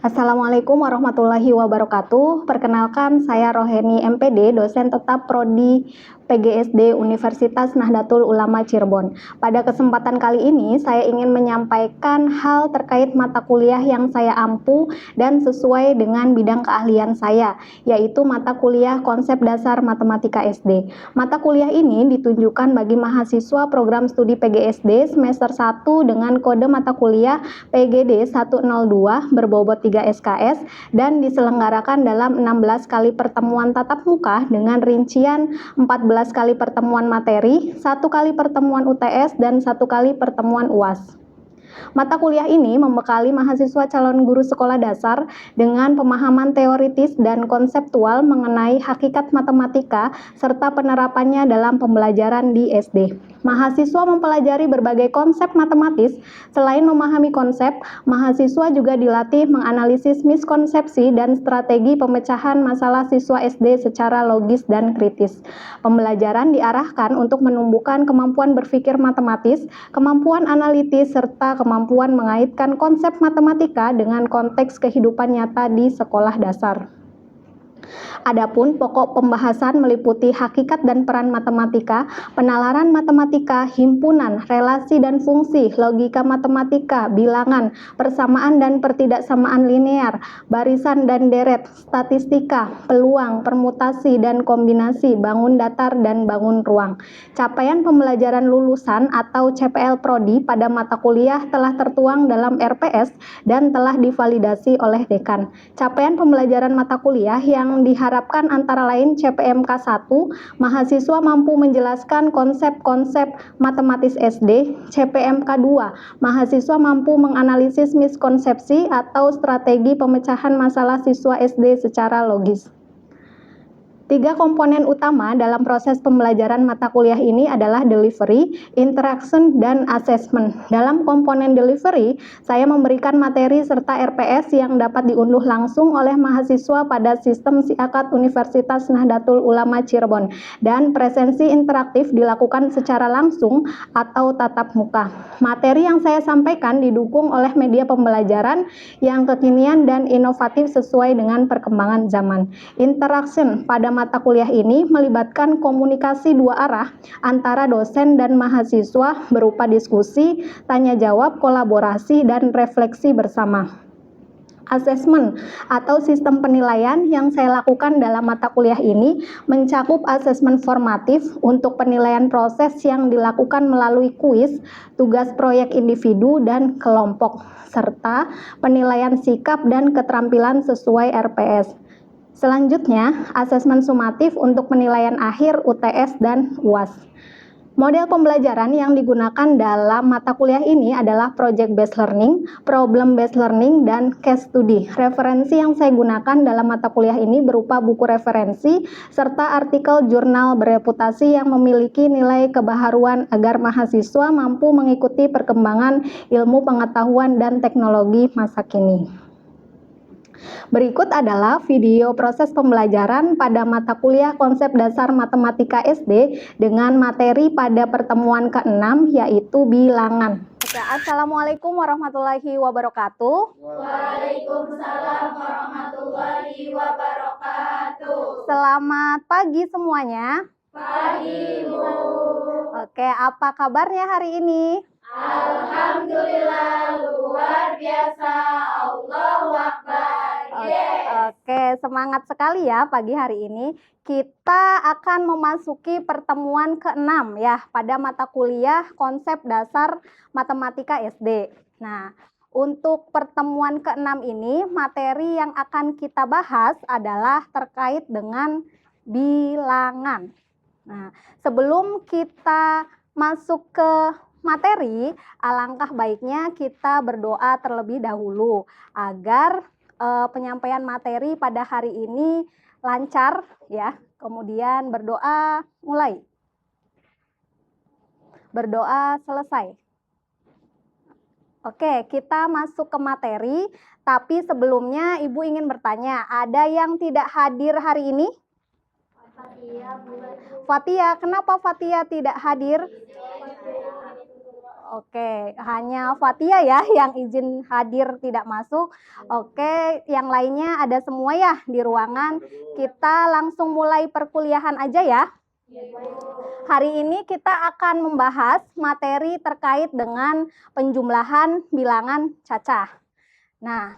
Assalamualaikum warahmatullahi wabarakatuh. Perkenalkan, saya Roheni MPD, dosen tetap Prodi PGSD Universitas Nahdlatul Ulama Cirebon. Pada kesempatan kali ini, saya ingin menyampaikan hal terkait mata kuliah yang saya ampu dan sesuai dengan bidang keahlian saya, yaitu mata kuliah Konsep Dasar Matematika SD. Mata kuliah ini ditunjukkan bagi mahasiswa program studi PGSD semester 1 dengan kode mata kuliah PGD 102 berbobot 3 SKS dan diselenggarakan dalam 16 kali pertemuan tatap muka dengan rincian 14 kali pertemuan materi, 1 kali pertemuan UTS, dan 1 kali pertemuan UAS. Mata kuliah ini membekali mahasiswa calon guru sekolah dasar dengan pemahaman teoritis dan konseptual mengenai hakikat matematika serta penerapannya dalam pembelajaran di SD. Mahasiswa mempelajari berbagai konsep matematis. Selain memahami konsep, mahasiswa juga dilatih menganalisis miskonsepsi dan strategi pemecahan masalah siswa SD secara logis dan kritis. Pembelajaran diarahkan untuk menumbuhkan kemampuan berpikir matematis, kemampuan analitis, serta kemampuan mengaitkan konsep matematika dengan konteks kehidupan nyata di sekolah dasar. Adapun pokok pembahasan meliputi hakikat dan peran matematika, penalaran matematika, himpunan, relasi dan fungsi, logika matematika, bilangan, persamaan dan pertidaksamaan linear, barisan dan deret, statistika, peluang, permutasi dan kombinasi, bangun datar dan bangun ruang. Capaian pembelajaran lulusan atau CPL Prodi pada mata kuliah telah tertuang dalam RPS dan telah divalidasi oleh dekan. Capaian pembelajaran mata kuliah yang diharapkan antara lain CPMK 1, mahasiswa mampu menjelaskan konsep-konsep matematis SD, CPMK 2, mahasiswa mampu menganalisis miskonsepsi atau strategi pemecahan masalah siswa SD secara logis. 3 komponen utama dalam proses pembelajaran mata kuliah ini adalah delivery, interaction, dan assessment. Dalam komponen delivery, saya memberikan materi serta RPS yang dapat diunduh langsung oleh mahasiswa pada sistem SIAKAT Universitas Nahdlatul Ulama Cirebon, dan presensi interaktif dilakukan secara langsung atau tatap muka. Materi yang saya sampaikan didukung oleh media pembelajaran yang kekinian dan inovatif sesuai dengan perkembangan zaman. Interaction pada mata kuliah ini melibatkan komunikasi dua arah antara dosen dan mahasiswa berupa diskusi, tanya jawab, kolaborasi, dan refleksi bersama. Asesmen atau sistem penilaian yang saya lakukan dalam mata kuliah ini mencakup asesmen formatif untuk penilaian proses yang dilakukan melalui kuis, tugas proyek individu dan kelompok, serta penilaian sikap dan keterampilan sesuai RPS. Selanjutnya, asesmen sumatif untuk penilaian akhir UTS dan UAS. Model pembelajaran yang digunakan dalam mata kuliah ini adalah project based learning, problem based learning, dan case study. Referensi yang saya gunakan dalam mata kuliah ini berupa buku referensi serta artikel jurnal bereputasi yang memiliki nilai kebaharuan agar mahasiswa mampu mengikuti perkembangan ilmu pengetahuan dan teknologi masa kini. Berikut adalah video proses pembelajaran pada mata kuliah Konsep Dasar Matematika SD dengan materi pada pertemuan ke-6 yaitu bilangan. Assalamualaikum warahmatullahi wabarakatuh. Waalaikumsalam warahmatullahi wabarakatuh. Selamat pagi semuanya. Pagi, Bu. Oke, apa kabarnya hari ini? Alhamdulillah, luar biasa. Allahu Akbar. Oke, semangat sekali ya pagi hari ini. Kita akan memasuki pertemuan ke-6 ya pada mata kuliah Konsep Dasar Matematika SD. Nah, untuk pertemuan ke-6 ini materi yang akan kita bahas adalah terkait dengan bilangan. Nah, sebelum kita masuk ke materi, alangkah baiknya kita berdoa terlebih dahulu agar penyampaian materi pada hari ini lancar ya. Kemudian berdoa mulai. Berdoa selesai. Oke, kita masuk ke materi, tapi sebelumnya Ibu ingin bertanya, ada yang tidak hadir hari ini? Fatia, kenapa Fatia tidak hadir? Oke, hanya Fatia ya yang izin hadir tidak masuk. Oke, yang lainnya ada semua ya di ruangan. Kita langsung mulai perkuliahan aja ya. Hari ini kita akan membahas materi terkait dengan penjumlahan bilangan cacah. Nah,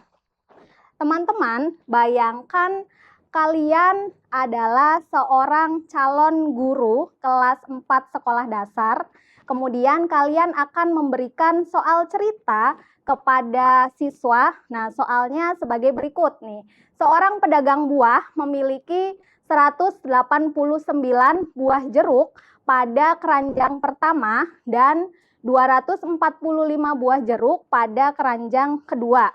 teman-teman, bayangkan kalian adalah seorang calon guru kelas 4 sekolah dasar. Kemudian kalian akan memberikan soal cerita kepada siswa. Nah, soalnya sebagai berikut nih. Seorang pedagang buah memiliki 189 buah jeruk pada keranjang pertama dan 245 buah jeruk pada keranjang kedua.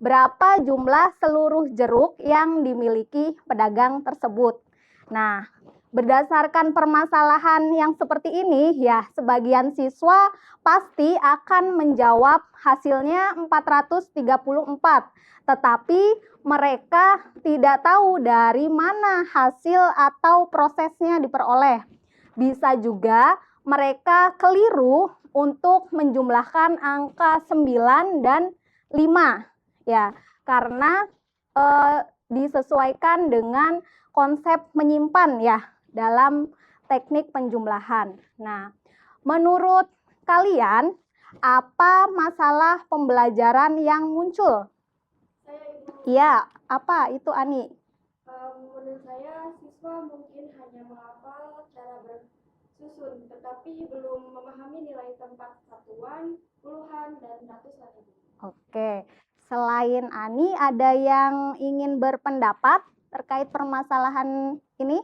Berapa jumlah seluruh jeruk yang dimiliki pedagang tersebut? Nah, berdasarkan permasalahan yang seperti ini, ya, sebagian siswa pasti akan menjawab hasilnya 434. Tetapi mereka tidak tahu dari mana hasil atau prosesnya diperoleh. Bisa juga mereka keliru untuk menjumlahkan angka 9 dan 5. Ya, karena disesuaikan dengan konsep menyimpan ya dalam teknik penjumlahan. Nah, menurut kalian apa masalah pembelajaran yang muncul? Iya, apa itu Ani? Menurut saya, siswa mungkin hanya menghafal cara bersusun, tetapi belum memahami nilai tempat satuan, puluhan, dan ratusan. Oke, selain Ani ada yang ingin berpendapat terkait permasalahan ini?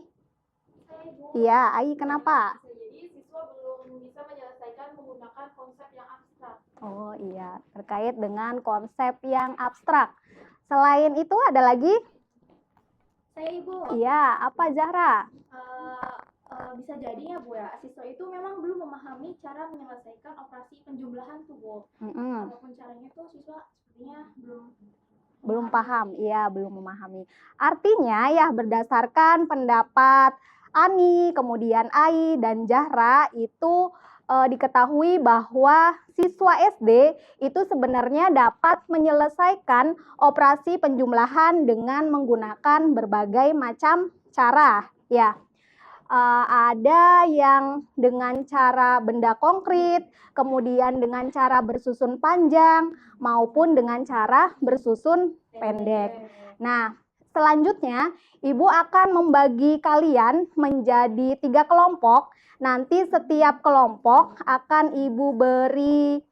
Iya, Ai kenapa? Jadi siswa belum bisa menyelesaikan menggunakan konsep yang abstrak. Oh iya, terkait dengan konsep yang abstrak. Selain itu ada lagi? Saya Ibu. Iya, apa Zahra? Bisa jadi ya Bu ya, siswa itu memang belum memahami cara menyelesaikan operasi penjumlahan tuh Bu. Apapun caranya tuh siswa sepertinya belum paham, iya belum memahami. Artinya ya berdasarkan pendapat Ani, kemudian Ai dan Zahra itu diketahui bahwa siswa SD itu sebenarnya dapat menyelesaikan operasi penjumlahan dengan menggunakan berbagai macam cara. Ya, ada yang dengan cara benda konkret, kemudian dengan cara bersusun panjang, maupun dengan cara bersusun pendek. Nah, selanjutnya Ibu akan membagi kalian menjadi 3 kelompok. Nanti setiap kelompok akan Ibu beri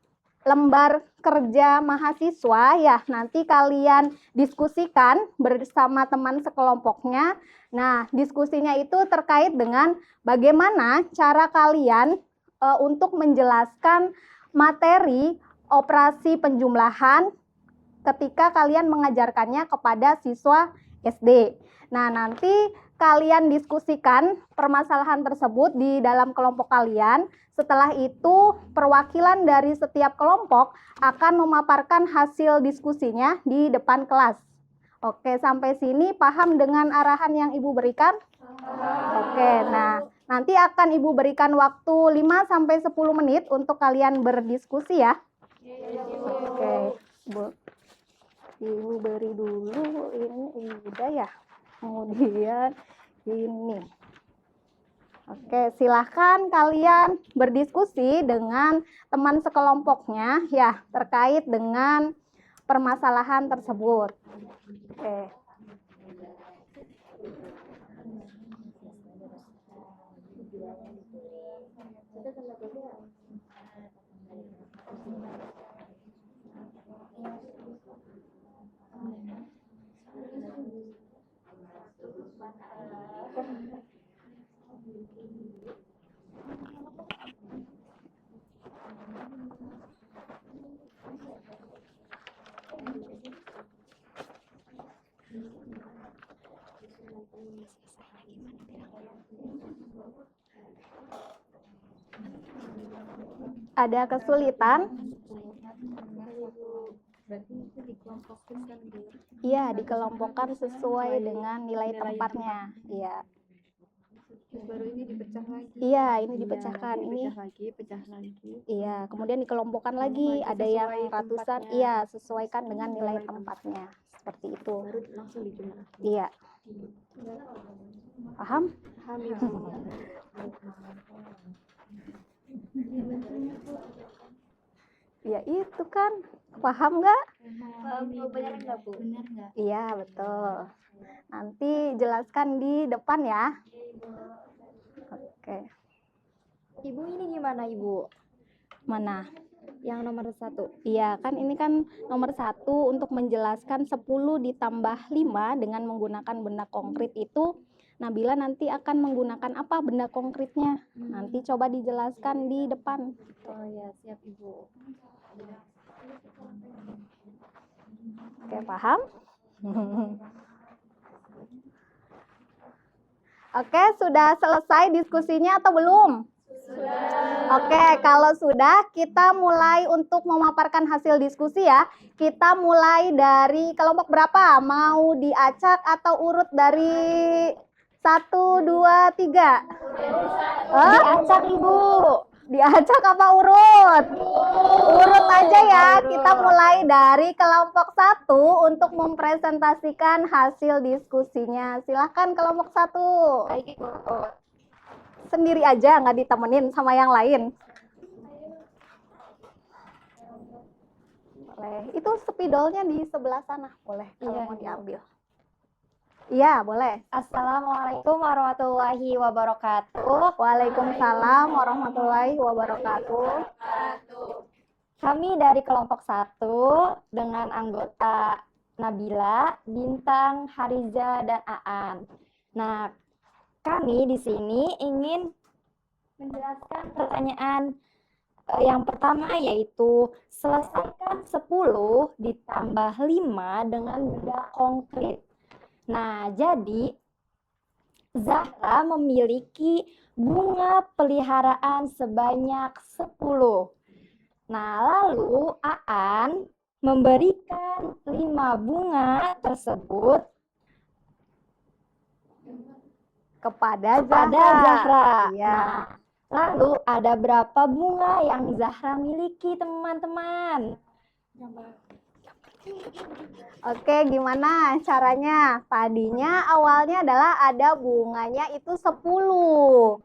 lembar kerja mahasiswa ya. Nanti kalian diskusikan bersama teman sekelompoknya. Nah, diskusinya itu terkait dengan bagaimana cara kalian untuk menjelaskan materi operasi penjumlahan ketika kalian mengajarkannya kepada siswa SD. Nah, nanti kalian diskusikan permasalahan tersebut di dalam kelompok kalian. Setelah itu, perwakilan dari setiap kelompok akan memaparkan hasil diskusinya di depan kelas. Oke, sampai sini paham dengan arahan yang Ibu berikan? Oke, nah nanti akan Ibu berikan waktu 5-10 menit untuk kalian berdiskusi ya. Oke, Ibu beri dulu ini udah ya. Kemudian ini. Oke, silahkan kalian berdiskusi dengan teman sekelompoknya ya terkait dengan permasalahan tersebut. Oke. Ada kesulitan? Berarti itu dikelompokkan kan Bu? Iya, dikelompokkan sesuai dengan nilai tempatnya. Iya. baru ini dipecah lagi. Iya, ini Iya, dipecahkan. nanti Ini pecah lagi. iya, kemudian dikelompokkan Kelompok lagi. lagi Ada yang sesuai ratusan, tempatnya. iya, sesuaikan dengan nilai Nilai tempatnya. Seperti itu. Baru langsung dijumlah. Iya. Paham? Paham Ibu. Ya itu kan. Paham nggak? Benar nggak Bu? Benar nggak? Iya, betul. Nanti jelaskan di depan ya. Oke. Ibu ini gimana Ibu? Mana? Yang nomor 1. Iya, kan ini kan nomor 1 untuk menjelaskan 10 ditambah 5 dengan menggunakan benda konkret itu. Nabila nanti akan menggunakan apa benda konkretnya? Nanti coba dijelaskan di depan. Oh ya, siap Ibu. Oke, paham? Oke, sudah selesai diskusinya atau belum? Oke, kalau sudah, kita mulai untuk memaparkan hasil diskusi ya. Kita mulai dari kelompok berapa? Mau diacak atau urut dari 1, 2, 3? Diacak Ibu. Diacak apa urut? Urut aja ya. Kita mulai dari kelompok 1 untuk mempresentasikan hasil diskusinya. Silahkan kelompok 1. Baik Ibu. Sendiri aja, nggak ditemenin sama yang lain. Boleh. Itu spidolnya di sebelah sana. Boleh kalau Iya, mau Ibu. diambil. Iya, boleh. Assalamualaikum warahmatullahi wabarakatuh. Waalaikumsalam warahmatullahi wabarakatuh. Kami dari kelompok 1 dengan anggota Nabila, Bintang, Hariza, dan Aan. Nah, kami di sini ingin menjelaskan pertanyaan yang pertama, yaitu selesaikan 10 ditambah 5 dengan benda konkret. Nah, jadi Zahra memiliki bunga peliharaan sebanyak 10. Nah, lalu Aan memberikan 5 bunga tersebut Kepada pada Zahra. Iya. Nah, lalu ada berapa bunga yang Zahra miliki, teman-teman? Oke, gimana caranya? Tadinya awalnya adalah ada bunganya itu 10.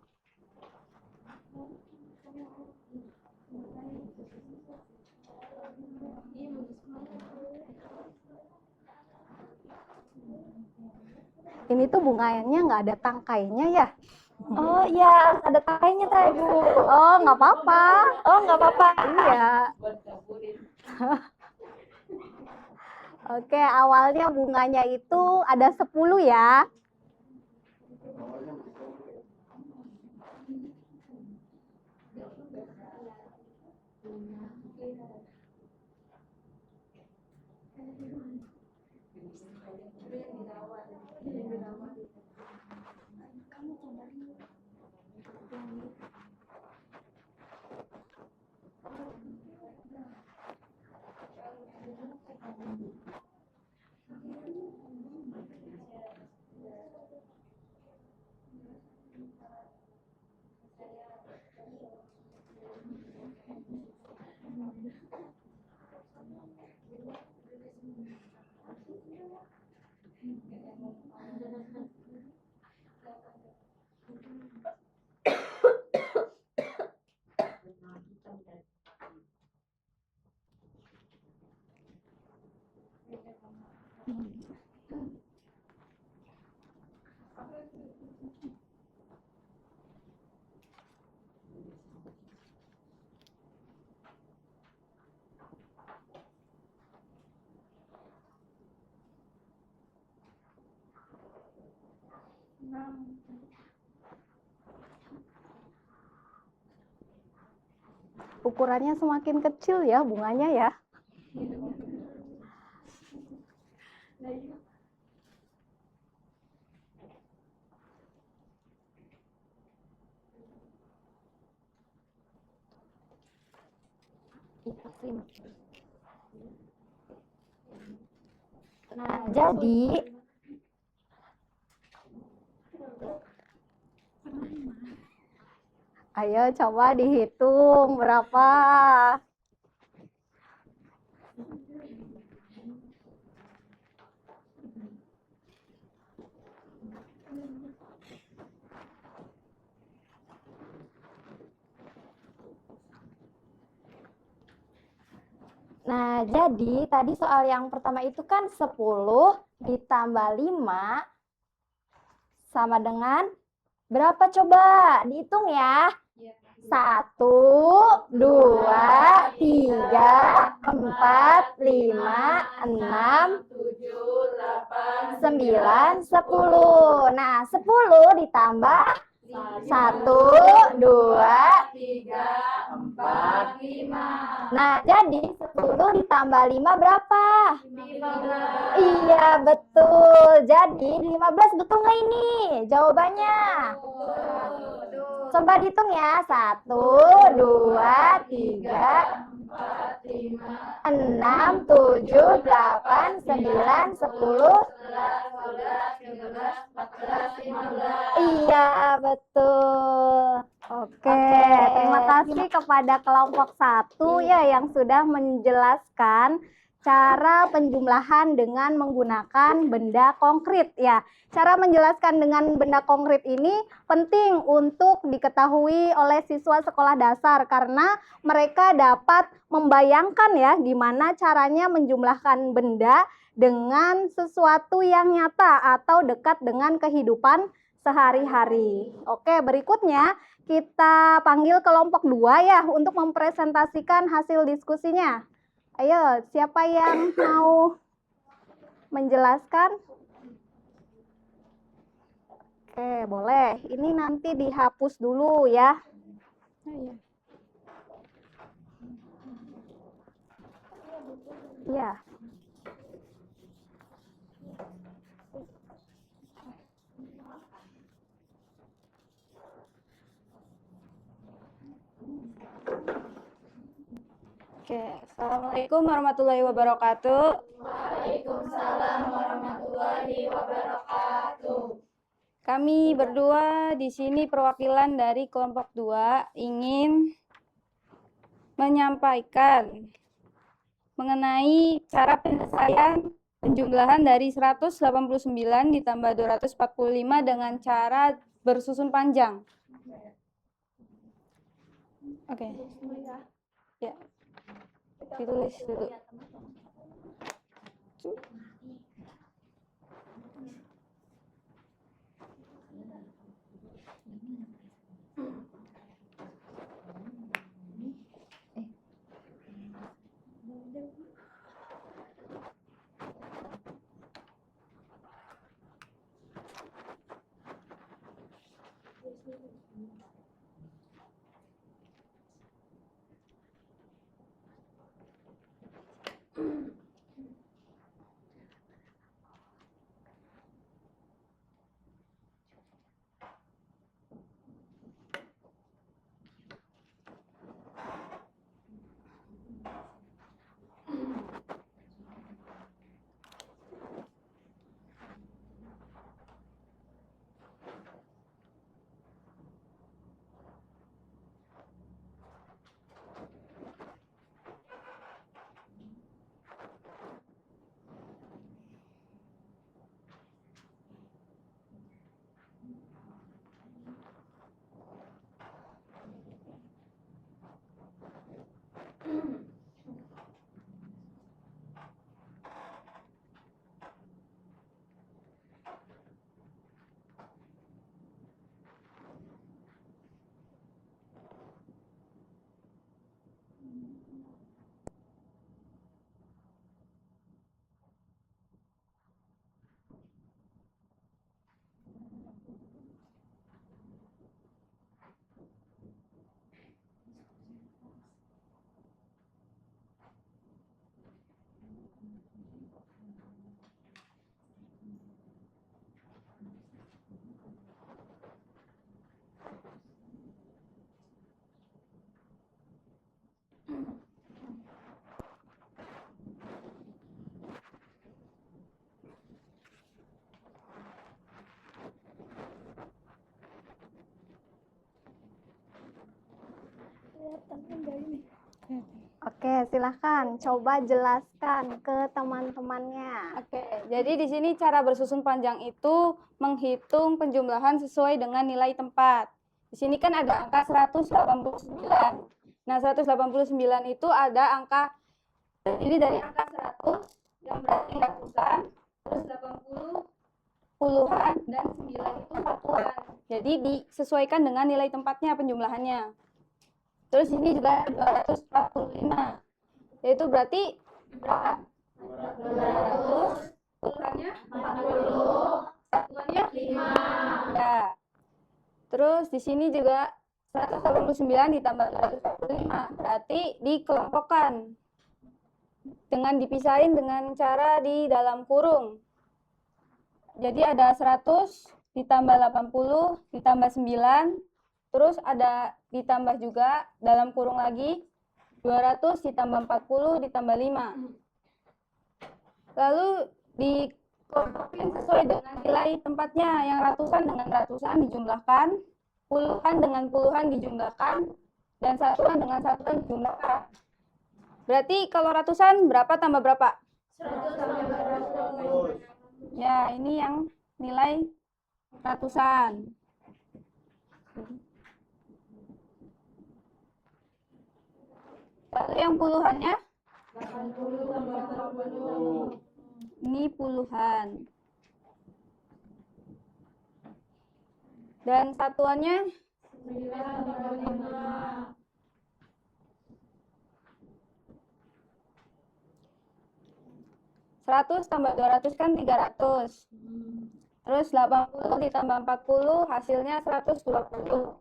Ini tuh bunganya nggak ada tangkainya ya? Oh iya, ada tangkainya tadi, Bu. Oh, nggak apa-apa. Oh, nggak apa-apa. Iya. Oke, awalnya bunganya itu ada 10 ya. Ukurannya semakin kecil ya bunganya ya. Nah, jadi Ayo coba dihitung berapa. Nah, jadi tadi soal yang pertama itu kan 10 ditambah 5 sama dengan berapa coba? Dihitung ya. 1, 2, 3, 4, 5, 6, 9, 10. Nah, 10 ditambah 1, 2, 5. Nah, jadi 10 ditambah 5 berapa? 15. Iya, betul. Jadi 15 betul nggak ini? Jawabannya. Coba dihitung ya. 1, 2, 3, 6, 7, 8, 9, 10. Iya, betul. Oke, terima kasih kepada kelompok 1 ya yang sudah menjelaskan cara penjumlahan dengan menggunakan benda konkret ya. Cara menjelaskan dengan benda konkret ini penting untuk diketahui oleh siswa sekolah dasar karena mereka dapat membayangkan ya gimana caranya menjumlahkan benda dengan sesuatu yang nyata atau dekat dengan kehidupan sehari-hari. Oke, berikutnya kita panggil kelompok 2 ya untuk mempresentasikan hasil diskusinya. Ayo, siapa yang mau menjelaskan? Oke, boleh. Ini nanti dihapus dulu ya. Iya. Oke, Assalamualaikum warahmatullahi wabarakatuh. Waalaikumsalam warahmatullahi wabarakatuh. Kami berdua di sini perwakilan dari kelompok 2 ingin menyampaikan mengenai cara penyelesaian penjumlahan dari 189 ditambah 245 dengan cara bersusun panjang. Oke. Ya. Ditulis dulu. Oke, silahkan coba jelaskan ke teman-temannya. Oke, jadi di sini cara bersusun panjang itu menghitung penjumlahan sesuai dengan nilai tempat. Di sini kan ada angka 189. Nah, 189 itu ada angka, jadi dari angka 100 yang berarti ratusan, terus 80 puluhan, dan 9 itu satuan. Jadi disesuaikan dengan nilai tempatnya penjumlahannya. Terus ini juga 245. Yaitu berarti berapa? 200, puluhannya 40, satuannya 5. Ya. Terus di sini juga 189 ditambah 245, berarti dikelompokkan dengan dipisahin dengan cara di dalam kurung. Jadi ada 100 ditambah 80 ditambah 9, terus ada ditambah juga dalam kurung lagi 200 ditambah 40 ditambah 5. Lalu dikelompokin sesuai dengan nilai tempatnya, yang ratusan dengan ratusan dijumlahkan, puluhan dengan puluhan dijumlahkan, dan satuan dengan satuan dijumlahkan. Berarti kalau ratusan berapa tambah berapa? 100 tambah 100. Ya, ini yang nilai ratusan. Lalu yang puluhannya? 80 tambah 80. Ini puluhan. Dan satuannya? 9 tambah 5. 100 tambah 200 kan 300. Terus 80 ditambah 40 hasilnya 120.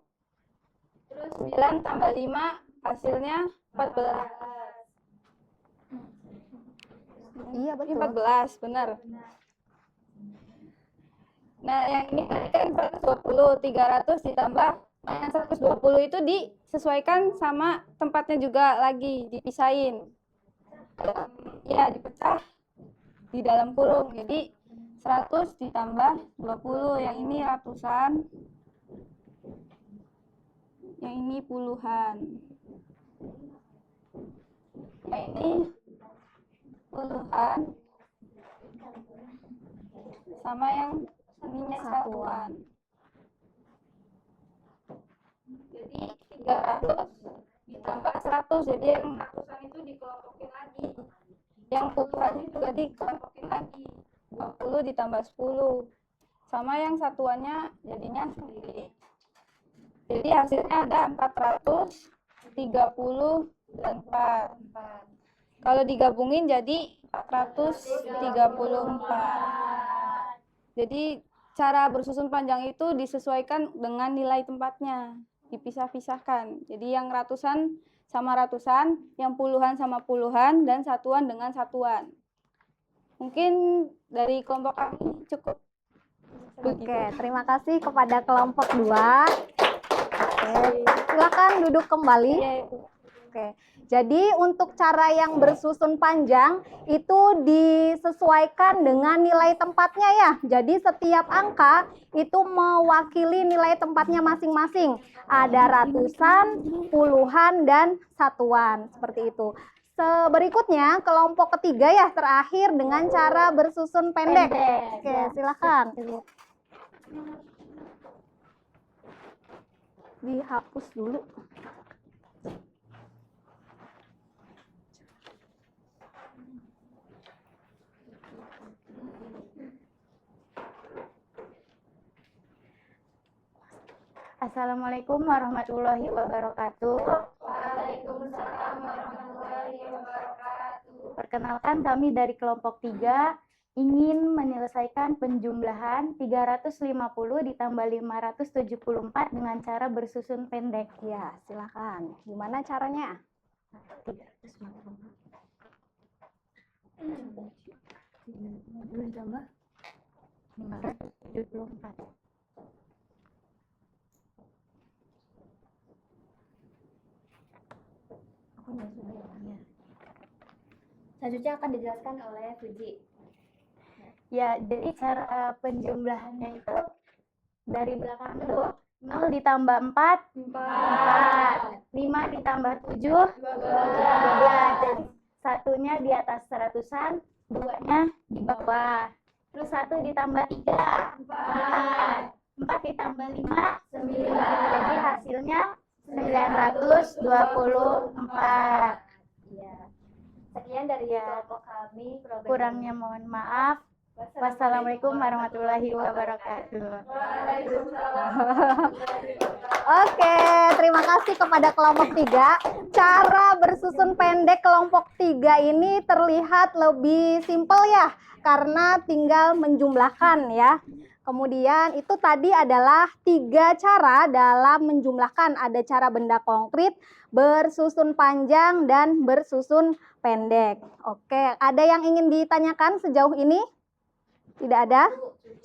Terus 9 tambah 5 hasilnya 14. Iya, Ini betul. 14, benar. Nah, yang ini kan 120, 300 ditambah yang 120 itu disesuaikan sama tempatnya juga lagi, dipisahin. Ya, dipecah di dalam kurung. Jadi 100 ditambah 20, yang ini ratusan, yang ini puluhan, yang ini puluhan, sama yang ininya satuan. Jadi 300 ditambah 100, jadi yang ratusan itu dikelompokin lagi, yang puluhannya juga dikelompokin lagi, 20 ditambah 10, sama yang satuannya jadinya sendiri. Jadi hasilnya ada 434. Kalau digabungin jadi 434. Jadi cara bersusun panjang itu disesuaikan dengan nilai tempatnya, dipisah-pisahkan. Jadi yang ratusan sama ratusan, yang puluhan sama puluhan, dan satuan dengan satuan. Mungkin dari kelompok kami cukup. Oke, terima kasih kepada kelompok 2. Oke, silakan duduk kembali. Iya, Ibu. Oke, jadi untuk cara yang bersusun panjang itu disesuaikan dengan nilai tempatnya ya. Jadi setiap angka itu mewakili nilai tempatnya masing-masing. Ada ratusan, puluhan, dan satuan. Seperti itu. Berikutnya kelompok ketiga ya, terakhir dengan cara bersusun pendek. Oke, silakan. Dihapus dulu. Assalamualaikum warahmatullahi wabarakatuh. Waalaikumsalam warahmatullahi wabarakatuh. Perkenalkan, kami dari kelompok 3 ingin menyelesaikan penjumlahan 350 ditambah 574 dengan cara bersusun pendek. Ya, silakan. Gimana caranya? 574. Selanjutnya akan dijelaskan oleh Fuji. Ya, jadi cara penjumlahannya itu dari belakang dulu. 0 ditambah 4, 4. 5 ditambah 7, 12. Jadi satunya di atas seratusan, duanya di bawah. Terus 1 ditambah 3, 4. 4 ditambah 5, 9. Jadi hasilnya 924. Iya. Sekian dari kelompok kami. Kurangnya mohon maaf. Wassalamualaikum warahmatullahi wabarakatuh. Oke, terima kasih kepada kelompok 3. Cara bersusun pendek kelompok 3 ini terlihat lebih simpel ya, karena tinggal menjumlahkan ya. Kemudian itu tadi adalah 3 cara dalam menjumlahkan. Ada cara benda konkret, bersusun panjang, dan bersusun pendek. Oke, ada yang ingin ditanyakan sejauh ini? Tidak ada?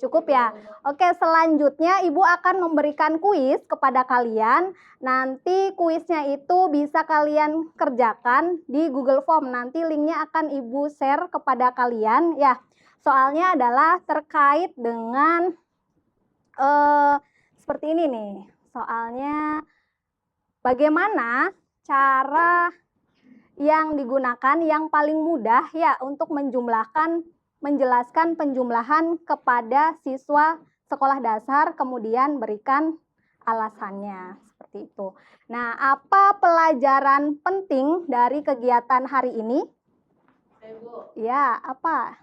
Cukup ya? Oke, selanjutnya Ibu akan memberikan kuis kepada kalian. Nanti kuisnya itu bisa kalian kerjakan di Google Form. Nanti linknya akan Ibu share kepada kalian ya. Soalnya adalah terkait dengan seperti ini nih. Soalnya bagaimana cara yang digunakan yang paling mudah ya untuk menjelaskan penjumlahan kepada siswa sekolah dasar, kemudian berikan alasannya seperti itu. Nah, apa pelajaran penting dari kegiatan hari ini? Bu, Ya, apa?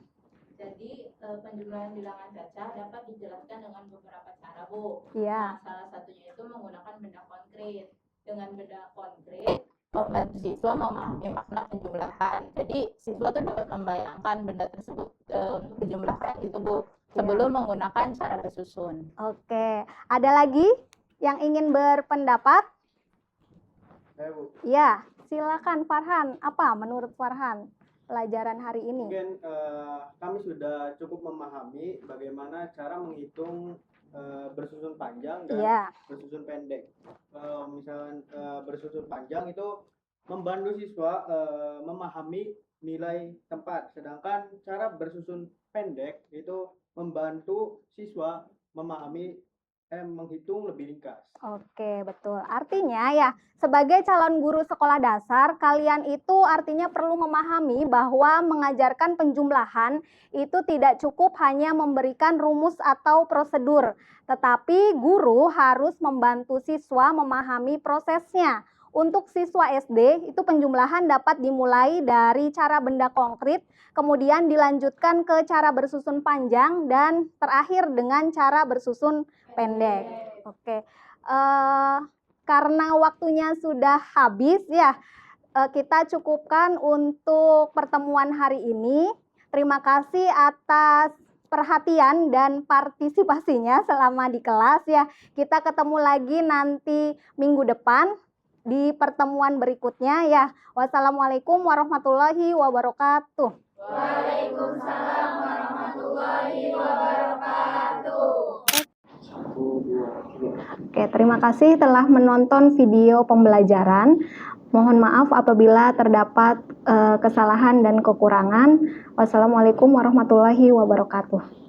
jadi penjumlahan bilangan cacah dapat dijelaskan dengan beberapa cara, Bu. Ya. Nah, salah satunya itu menggunakan benda konkret. Dengan benda konkret, membantu siswa memahami makna penjumlahan. Jadi, siswa tuh dapat membayangkan benda tersebut untuk dijumlahkan gitu, Bu, sebelum menggunakan cara bersusun. Oke, ada lagi yang ingin berpendapat? Saya, Bu. Ya, silakan Farhan. Apa menurut Farhan pelajaran hari ini? Mungkin kami sudah cukup memahami bagaimana cara menghitung bersusun panjang dan Iya. bersusun pendek. Misalnya bersusun panjang itu membantu siswa memahami nilai tempat, sedangkan cara bersusun pendek itu membantu siswa memahami menghitung lebih ringkas. Oke, betul. Artinya ya, sebagai calon guru sekolah dasar, kalian itu artinya perlu memahami bahwa mengajarkan penjumlahan itu tidak cukup hanya memberikan rumus atau prosedur, tetapi guru harus membantu siswa memahami prosesnya. Untuk siswa SD, itu penjumlahan dapat dimulai dari cara benda konkret, kemudian dilanjutkan ke cara bersusun panjang, dan terakhir dengan cara bersusun pendek. Oke, karena waktunya sudah habis ya, kita cukupkan untuk pertemuan hari ini. Terima kasih atas perhatian dan partisipasinya selama di kelas ya. Kita ketemu lagi nanti minggu depan di pertemuan berikutnya ya. Wassalamualaikum warahmatullahi wabarakatuh. Waalaikumsalam warahmatullahi wabarakatuh. Oke, terima kasih telah menonton video pembelajaran. Mohon maaf apabila terdapat kesalahan dan kekurangan. Wassalamualaikum warahmatullahi wabarakatuh.